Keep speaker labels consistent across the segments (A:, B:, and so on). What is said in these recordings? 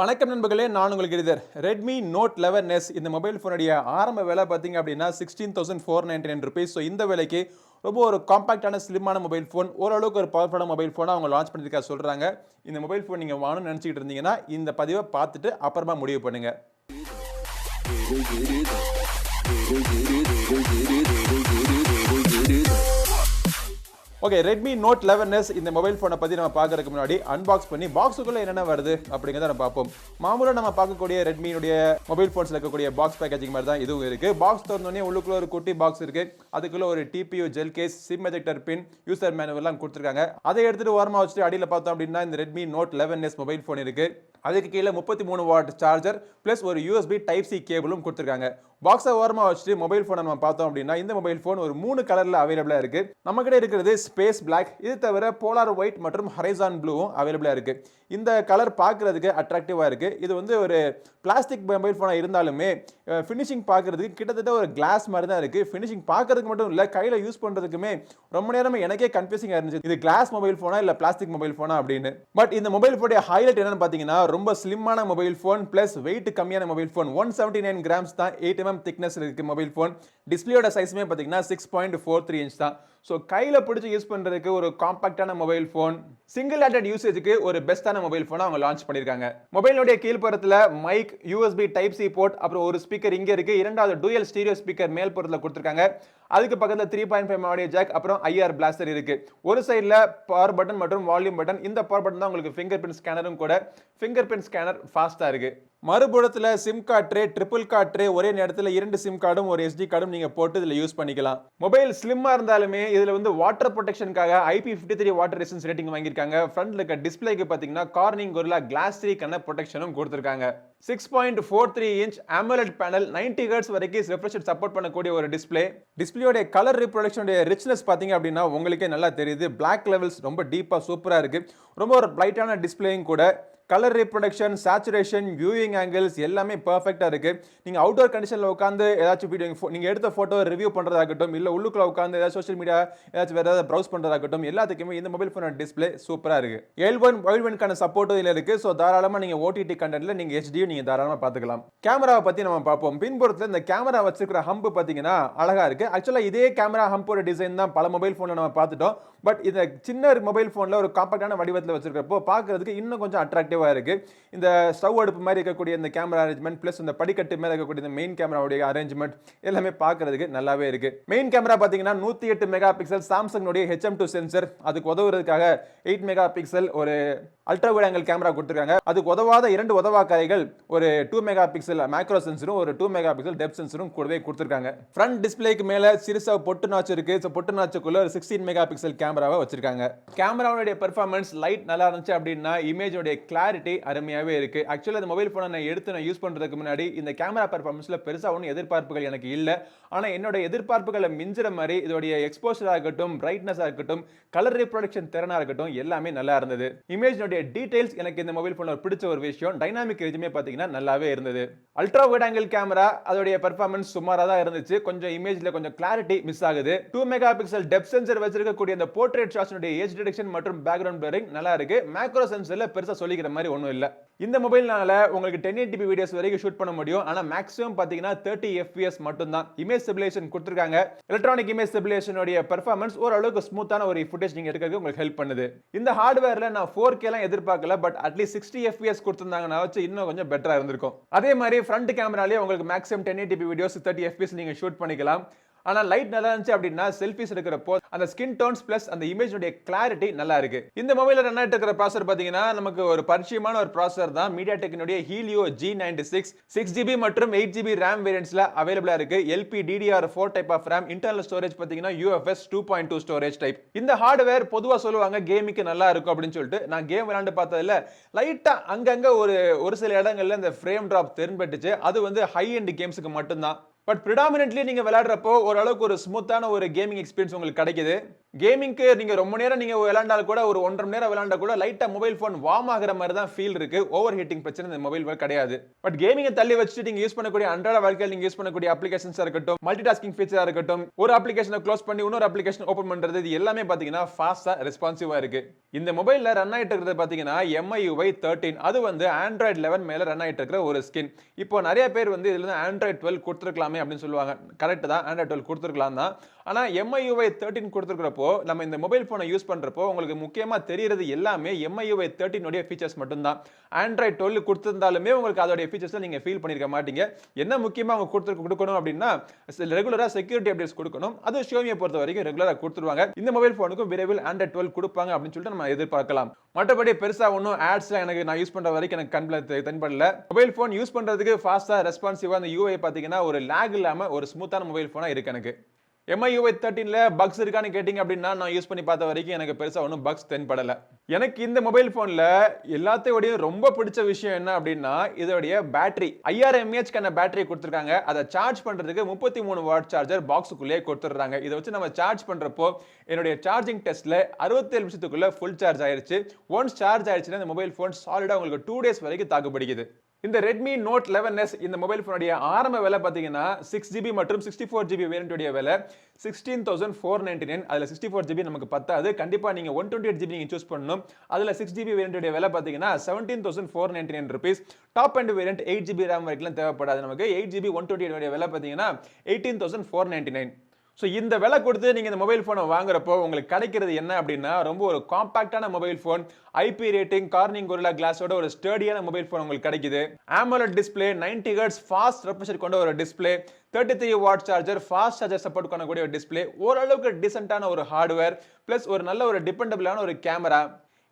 A: வணக்கம் நண்பர்களே, நான் உங்களுக்கு கிரிதர். Redmi Note 11s இந்த மொபைல் ஃபோனுடைய ஆரம்ப விலை பார்த்தீங்க அப்படின்னா 16,499 rupees. ஸோ இந்த விலைக்கு ரொம்ப ஒரு காம்பாக்டான ஸ்லிம்மான மொபைல் ஃபோன், ஓரளவுக்கு ஒரு பவர்ஃபுல்லான மொபைல் ஃபோனை அவங்க லான்ச் பண்ணியிருக்கா சொல்கிறாங்க. இந்த மொபைல் ஃபோன் நீங்கள் வாங்கணும்னு நினச்சிக்கிட்டு இருந்தீங்கன்னா இந்த பதிவை பார்த்துட்டு அப்புறமா முடிவு பண்ணுங்கள். ஓகே, Redmi Note 11s இந்த மொபைல் ஃபோனை பற்றி நம்ம பார்க்கறதுக்கு முன்னாடி அன்பாக்ஸ் பண்ணி பாக்ஸுக்குள்ளே என்னென்ன வருது அப்படிங்கிறத நம்ம பார்ப்போம். மாமூலாக நம்ம பார்க்கக்கூடிய ரெட்மியுடைய மொபைல் ஃபோன்ஸில் இருக்கக்கூடிய பாக்ஸ் பேக்கேஜிங் மாதிரி தான் இதுவும் இருக்குது. பாக்ஸ் திறந்தோடனே உள்ளுக்குள்ள ஒரு குட்டி பாக்ஸ் இருக்குது. அதுக்குள்ளே ஒரு TPU gel case, sim ejector pin, user மேனுவல்லாம் கொடுத்துருக்காங்க. அதை எடுத்துகிட்டு ஓரமாக வச்சுட்டு அடியில் பார்த்தோம் அப்படின்னா இந்த Redmi Note 11s mobile phone இருக்குது. அதுக்கு கீழே 33 வாட் சார்ஜர் ப்ளஸ் ஒரு USB டைப் சி கேபிளும் கொடுத்துருக்காங்க. பாக்ஸை ஓரமாக வச்சுட்டு மொபைல் ஃபோனை நம்ம பார்த்தோம் அப்படின்னா இந்த மொபைல் ஃபோன் ஒரு 3 கலரில் அவைலபிளாக இருக்குது. நம்மகிட்ட இருக்கிறது ஸ்பேஸ் பிளாக், இது தவிர போலார் ஒயிட் மற்றும் ஹரைசான் ப்ளூவும் அவைலபிளாக இருக்குது. இந்த கலர் பார்க்குறதுக்கு அட்ராக்டிவாக இருக்குது. இது வந்து ஒரு பிளாஸ்டிக் மொபைல் ஃபோனாக இருந்தாலுமே ஃபினிஷிங் பார்க்குறதுக்கு கிட்டத்தட்ட ஒரு கிளாஸ் மாதிரி தான் இருக்குது. ஃபினிஷிங் பார்க்குறதுக்கு மட்டும் இல்லை, கையில் யூஸ் பண்ணுறதுக்குமே ரொம்ப நேரமே எனக்கே கன்ஃபியூசிங்காக இருந்துச்சு, இது கிளாஸ் மொபைல் ஃபோனா இல்லை பிளாஸ்டிக் மொபைல் ஃபோனா அப்படின்னு. பட் இந்த மொபைல் ஃபோனுடைய ஹைலைட் என்னன்னு பார்த்தீங்கன்னா ரொம்ப ஸ்லிம்மான மொபைல் ஃபோன் ப்ளஸ் வெயிட் கம்மியான மொபைல் ஃபோன். 179 கிராம்ஸ் தான், 8 mm திக்னஸ் இருக்குது மொபைல் ஃபோன். டிஸ்பிளேயோட சைஸுமே பார்த்தீங்கன்னா 6.43 inch தான். ஸோ கையில் பிடிச்சி யூஸ் பண்ணுறதுக்கு ஒரு காம்பாக்டான மொபைல் ஃபோன், சிங்கிள் ஹேண்டட் யூசேஜுக்கு ஒரு பெஸ்ட்டான மொபைல் ஃபோனை அவங்க லான்ச் பண்ணியிருக்காங்க. மொபைலுடைய கீழ்ப்புறத்தில் mike, USB type C port, அப்புறம் ஒரு ஸ்பீக்கர் இங்கே இருக்குது. இரண்டாவது டூயல் ஸ்டீரியோ ஸ்பீக்கர் மேல் புறத்தில் கொடுத்துருக்காங்க. அதுக்கு பக்கத்தில் 3.5 ஆடியோ ஜாக், அப்புறம் IR பிளாஸ்டர் இருக்கு. ஒரு சைடில் பவர் பட்டன் மற்றும் வால்யூம் பட்டன். இந்த பவர் பட்டன் தான் உங்களுக்கு ஃபிங்கர் பிரிண்ட் ஸ்கேனரும் கூட. ஃபிங்கர் பிரிண்ட் ஸ்கேனர் ஃபாஸ்ட்டாக இருக்கு. மறுபுறத்தில் sim card tray, triple card tray, ஒரே நேரத்தில் 2 சிம் கார்டும் ஒரு SD கார்டும் நீங்கள் போட்டு இதில் யூஸ் பண்ணிக்கலாம். மொபைல் ஸ்லிம்மாக இருந்தாலுமே இதில் வந்து வாட்டர் ப்ரொடெக்ஷனுக்காக IP53 வாட்டர் ரெசிஸ்டன்ஸ் ரேட்டிங் வாங்கியிருக்காங்க. ஃப்ரண்ட்ல இருக்க டிஸ்பிளேக்கு பார்த்தீங்கன்னா கார்னிங் கொரில்லா கிளாஸ் 3 கண்ண ப்ரொடெக்ஷனும் கொடுத்துருக்காங்க. 6.43 inch AMOLED பேனல், 90 Hz வரைக்கும் ரெஃப்ரெஷ் ரேட் சப்போர்ட் பண்ணக்கூடிய ஒரு டிஸ்பிளே. டிஸ்பிளேயோட கலர் ரீப்ரொடக்ஷனுடைய ரிச்னஸ் பார்த்தீங்க அப்படின்னா உங்களுக்கே நல்லா தெரியுது. பிளாக் லெவல்ஸ் ரொம்ப டீப்பாக சூப்பராக இருக்கு. ரொம்ப ஒரு பிரைட்டான டிஸ்பிளேயும் கூட. Colour reproduction, saturation, viewing angles எல்லாமே பர்ஃபெக்டாக இருக்குது. நீங்கள் அவுட்டோர் கண்டிஷனில் உட்காந்து ஏதாச்சும் வீடியோ நீங்கள் எடுத்த ஃபோட்டோ ரிவ்யூ பண்ணுறதாகட்டும், இல்லை உள்ளுக்குள்ள உட்காந்து ஏதாவது சோஷியல் மீடியா ஏதாச்சும் வேறு ஏதாவது ப்ரௌஸ் பண்ணுறதாகட்டும், எல்லாத்துக்குமே இந்த மொபைல் ஃபோனோட டிஸ்பிளே சூப்பராக இருக்குது. L1 சப்போர்ட்டும் இதில் இருக்குது. ஸோ தாராளமாக நீங்கள் OTT கண்டென்ட்டில் நீங்கள் HDயும் நீங்கள் தாராளமாக பார்த்துக்கலாம். கேமராவை பற்றி நம்ம பார்ப்போம். பின்புறத்தில் இந்த கேமரா வச்சிருக்கிற ஹம்ப் பார்த்தீங்கன்னா அழகாக இருக்குது. ஆக்சுவலாக இதே கேமரா ஹம்போட டிசைன் தான் பல மொபைல் ஃபோனில் நம்ம பார்த்துட்டோம். பட் இந்த சின்ன மொபைல் ஃபோனில் ஒரு காம்பாக்டான வடிவத்தில் வச்சிருக்கிறப்போ பார்க்கறதுக்கு இன்னும் கொஞ்சம் அட்ராக்டிவாக இருக்குது. இந்த ஸ்டவ் அடுப்பு மாதிரி இருக்கக்கூடிய இந்த கேமரா அரேஞ்ச்மெண்ட் ப்ளஸ் இந்த படிக்கட்டு மேலே இருக்கக்கூடிய இந்த மெயின் கேமராவுடைய அரேஞ்ச்மெண்ட் எல்லாமே பார்க்கறதுக்கு நல்லாவே இருக்கு. மெயின் கேமரா பார்த்தீங்கன்னா 108 mega pixel Samsung HM2 sensor. அதுக்கு உதவுறதுக்காக 8 மெகா பிக்சல் ஒரு அல்ட்ரா வைட் ஆங்கிள் கேமரா கொடுத்துருக்காங்க. அதுக்கு உதவாத 2 உதவாக்காரைகள், ஒரு 2 மெகா பிக்சல் மேக்ரோ சென்சரும் ஒரு 2 மெகா பிக்சல் டெப்த் சென்சரும் கூடவே கொடுத்துருக்காங்க. ஃப்ரண்ட் டிஸ்பிளேக்கு மேலே சிறுசா பொட்டு நாச்சு இருக்கு. ஸோ பொட்டு நாச்சுக்குள்ள ஒரு 16 மெகா பிக்சல் கேமராவை வச்சிருக்காங்க. கேமராவுடைய பெர்ஃபார்மன்ஸ் லைட் நல்லா இருந்துச்சு அப்படின்னா இமேஜோடைய கிளாரிட்டி அருமையாகவே இருக்கு. ஆக்சுவலாக இந்த மொபைல் ஃபோனை நான் யூஸ் பண்ணுறதுக்கு முன்னாடி இந்த கேமரா பெர்ஃபார்மன்ஸில் பெருசாக ஒன்றும் எதிர்பார்ப்புகள் எனக்கு இல்லை. ஆனால் என்னோட எதிர்பார்ப்புகளை மிஞ்சுற மாதிரி இதோடைய எக்ஸ்போஷராக இருக்கட்டும், பிரைட்னஸாக இருக்கட்டும், கலர் ரீப்ரொடக்ஷன் திறனாக இருக்கட்டும் எல்லாமே நல்லா இருந்தது. இமேஜோடைய டீடைல்ஸ் எனக்கு இந்த மொபைல் ஃபோனில் பிடிச்ச ஒரு விஷயம். டைனாமிக் ரேஞ்சுமே பார்த்தீங்கன்னா நல்லாவே இருந்தது. அல்ட்ரா வைட் ஆங்கிள் கேமரா அதோடைய பெர்ஃபார்மன்ஸ் சுமாராக தான் இருந்துச்சு. கொஞ்சம் இமேஜில் கொஞ்சம் கிளாரிட்டி மிஸ் ஆகுது. 2 மெகா பிக்சல் டெப்த் சென்சர் வச்சிருக்கக்கூடிய இந்த போர்ட்ரேட் ஷாட்ஸுடைய ஏஜ் டிடெக்ஷன் மற்றும் பேக்ரவுண்ட் பிளரிங் நல்லா இருக்கு. மேக்ரோ சென்சர்ல பெருசாக சொல்லிக்கிற மாதிரி ஒன்றும் இல்லை. இந்த மொபைல்னால உங்களுக்கு 1080p வீடியோஸ் வரைக்கும் ஷூட் பண்ண முடியும். ஆனால் மேக்ஸிமம் பார்த்தீங்கன்னா 30 FPS மட்டும் தான். இமேஜ் ஸ்டெபிலைசேஷன் கொடுத்துருக்காங்க. எலக்ட்ரானிக் இமேஜ் ஸ்டெபிலைசேஷனுடைய பெர்ஃபார்மன்ஸ் ஓரளவுக்கு ஸ்மூத்தான ஒரு ஃபுட்டேஜ் நீங்க எடுக்கிறதுக்கு உங்களுக்கு ஹெல்ப் பண்ணுது. இந்த ஹார்ட்வேர்ல நான் 4K எல்லாம் எதிர்பார்க்கல. பட் அட்லீஸ்ட் 60 FPS கொடுத்திருந்தாங்கன்னா வச்சு இன்னும் கொஞ்சம் பெட்டரா இருந்திருக்கும். அதே மாதிரி ஃப்ரண்ட் கேமராலேயே உங்களுக்கு மேக்ஸிமம் 1080p வீடியோஸ் 30 FPS நீங்க ஷூட் பண்ணிக்கலாம். ஆனால் லைட் நல்லா இருந்துச்சு அப்படின்னா செல்ஃபிஸ் எடுக்கிறப்போ அந்த ஸ்கின் டோன்ஸ் பிளஸ் அந்த இமேஜோட கிளாரிட்டி நல்லா இருக்கு. இந்த மொபைலில் ரன் ஆகிட்டு இருக்கிற ப்ராசர் பார்த்தீங்கன்னா நமக்கு ஒரு பரிச்சயமான ஒரு ப்ராசர் தான். MediaTek Helio G96 6GB மற்றும் 8GB RAM வேரியன்ட்ஸ்ல அவைலபிளா இருக்கு. LPDDR4 type of RAM, internal storage பார்த்தீங்கன்னா UFS 2.2 ஸ்டோரேஜ் டைப். இந்த ஹார்ட்வேர் பொதுவாக சொல்லுவாங்க கேமிங்க்கு நல்லா இருக்கும் அப்படின்னு சொல்லிட்டு. நான் கேம் விளையாண்டு பார்த்ததில்ல, லைட்டா அங்கங்க ஒரு சில இடங்கள்ல இந்த ஃப்ரேம் டிராப் தென்பட்டுச்சு. அது வந்து ஹை எண்ட் கேம்ஸுக்கு மட்டும்தான். பட் ப்ரிடாமினன்ட்லி நீங்க விளையாடுறப்போ ஓரளவுக்கு ஒரு ஸ்மூத்தான ஒரு கேமிங் எக்ஸ்பீரியன்ஸ் உங்களுக்கு கிடைக்குது. கேமிங்க்கு நீங்க ரொம்ப நேரம் நீங்க விளையாண்டாலும் கூட ஒரு 1.5 மணி நேரம் விளையாண்டா கூட லைட்டா மொபைல் போன் வார்ம் ஆகுற மாதிரி தான் ஃபீல் இருக்கு. ஓவர் ஹீட்டிங் பிரச்சனை இந்த மொபைல் கிடையாது. பட் கேமிங்கை தள்ளி வச்சுட்டு நீங்க யூஸ் பண்ணக்கூடிய அன்றாட வாழ்க்கையில் நீங்க யூஸ் பண்ணக்கூடிய அப்ளிகேஷன்ஸா இருக்கட்டும், மல்டி டாஸ்கிங் ஃபீச்சரா இருக்கட்டும், ஒரு அப்ளிகேஷனை க்ளோஸ் பண்ணி இன்னொரு அப்ளிகேஷன் ஓபன் பண்றது, இது எல்லாமே பாத்தீங்கன்னா ஃபாஸ்டா ரெஸ்பான்சிவா இருக்கு. இந்த மொபைல்ல ரன் ஆயிட்டு இருக்கிறது பாத்தீங்கன்னா MIUI 13. அது வந்து Android 11 மேல ரன் ஆயிட்டு இருக்கிற ஒரு ஸ்கின். இப்போ நிறைய பேர் வந்து இதுல Android 12 கொடுத்துருக்கலாமே அப்படின்னு சொல்லுவாங்க. கரெக்ட் தான், Android 12 கொடுத்துருக்கலாம் தான். ஆனா MIUI 13 கொடுத்துருக்கிறப்போ நம்ம இந்த மொபைல் போனை யூஸ் பண்றப்போ உங்களுக்கு முக்கியமா தெரியறது எல்லாமே MIUI 13 உடைய ஃபீச்சர்ஸ் மட்டும்தான். Android 12 கொடுத்திருந்தாலுமே உங்களுக்கு அதோட ஃபீச்சர்ஸ் நீங்க ஃபீல் பண்ணிருக்க மாட்டீங்க. என்ன முக்கியமா அவங்க கொடுக்கணும் அப்படின்னா ரெகுலரா செக்யூரிட்டி அப்டேட்ஸ் கொடுக்கணும். அது Xiaomi பொறுத்த வரைக்கும் ரெகுலரா கொடுத்துருவாங்க. இந்த மொபைல் போனுக்கும் விரைவில் Android 12 கொடுப்பாங்க அப்படின்னு சொல்லிட்டு நம்ம எதிர்பார்க்கலாம். மற்றபடி பெருசா ஒன்றும் ஆட்ஸ்ல எனக்கு நான் யூஸ் பண்ற வரைக்கும் எனக்கு கண்ணில் தென்படல. மொபைல் போன் யூஸ் பண்றதுக்கு ஃபாஸ்டா ரெஸ்பான்சிவா அந்த UI பாத்தீங்கன்னா ஒரு லேக் இல்லாம ஒரு ஸ்மூத்தான மொபைல் போனா இருக்கு எனக்கு. MIUI 13ல பக்ஸ் இருக்கான்னு கேட்டிங்க அப்படின்னா நான் யூஸ் பண்ணி பார்த்த வரைக்கும் எனக்கு பெருசா ஒன்றும் பக்ஸ் தென்படல. எனக்கு இந்த மொபைல் போன்ல எல்லாத்தையோடையும் ரொம்ப பிடிச்ச விஷயம் என்ன அப்படின்னா இதோடைய பேட்டரி 5000 mAh பேட்டரி கொடுத்துருக்காங்க. அதை சார்ஜ் பண்றதுக்கு 33 வாட் சார்ஜர் பாக்ஸுக்குள்ளே கொடுத்துடுறாங்க. இதை வச்சு நம்ம சார்ஜ் பண்றப்போ என்னுடைய சார்ஜிங் டெஸ்ட்ல 67 நிமிஷத்துக்குள்ள ஃபுல் சார்ஜ் ஆயிருச்சு. ஒன்ஸ் சார்ஜ் ஆயிடுச்சுன்னா இந்த மொபைல் போன் சாலிடா உங்களுக்கு 2 days வரைக்கும் தாக்குப்பிடிக்குது. இந்த Redmi Note 11s இந்த மொபைல் போனுடைய ஆரம்ப விலை பாத்தீங்கன்னா 6GB மற்றும் 64GB வேரியன்ட் உடைய விலை 16,499. அதுல 64GB நமக்கு பத்தாது. கண்டிப்பா நீங்க 128GB நீங்க சூஸ் பண்ணனும். அதுல 6GB வேரியன்ட் உடைய விலை பாத்தீங்கன்னா 17,499 rupees. Top end variant 8GB RAM வரைக்கும் தேவைப்படாது நமக்கு. 8GB 128 உடைய விலை பாத்தீங்கன்னா 18,499. ஸோ இந்த விலை கொடுத்து நீங்கள் இந்த மொபைல் ஃபோனை வாங்குறப்போ உங்களுக்கு கிடைக்கிறது என்ன அப்படின்னா ரொம்ப ஒரு காம்பாக்டான mobile phone, IP rating, Corning Gorilla கிளாஸோட ஒரு ஸ்டடியான மொபைல் ஃபோன் உங்களுக்கு கிடைக்குது. AMOLED display, 90 Hz fast refresh கொண்ட ஒரு display, 33 watt charger, fast charger support பண்ணக்கூடிய ஒரு டிஸ்பிளே, ஓரளவுக்கு டீசென்ட்டான ஒரு ஹார்ட்வேர், பிளஸ் ஒரு நல்ல ஒரு டிபெண்டபிளான ஒரு கேமரா.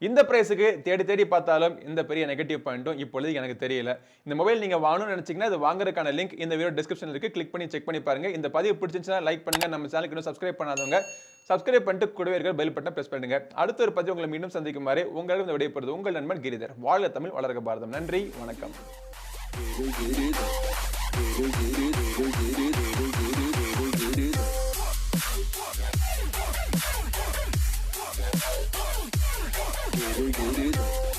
A: இந்த பிரைஸுக்கு தேடி பார்த்தாலும் இந்த பெரிய நெகட்டிவ் பாயிண்ட்டும் இப்பொழுது எனக்கு தெரியல. இந்த மொபைல் நீங்க வாங்கணும்னு நினைச்சீங்கன்னா அது வாங்குறதுக்கான லிங்க் இந்த வீடியோ டிஸ்கிரிப்ஷன்ல இருக்கு. கிளிக் பண்ணி செக் பண்ணி பாருங்க. இந்த பதிவு பிடிச்சிருந்துச்சுன்னா லைக் பண்ணுங்க. நம்ம சேனலுக்கு இன்னும் சப்ஸ்கிரைப் பண்ணாதவங்க சப்ஸ்கிரைப் பண்ணிட்டு கூடவே இருக்கிற பெல் பட்டனை பிரஸ் பண்ணுங்க. அடுத்த ஒரு பதிவு உங்களை மீண்டும் சந்திக்கும் வரை உங்களிடம் விடைபெறுவது உங்கள் நண்பன் கிரிதர். வாழ்க தமிழ், வளர்க பாரதம். நன்றி, வணக்கம். Giri.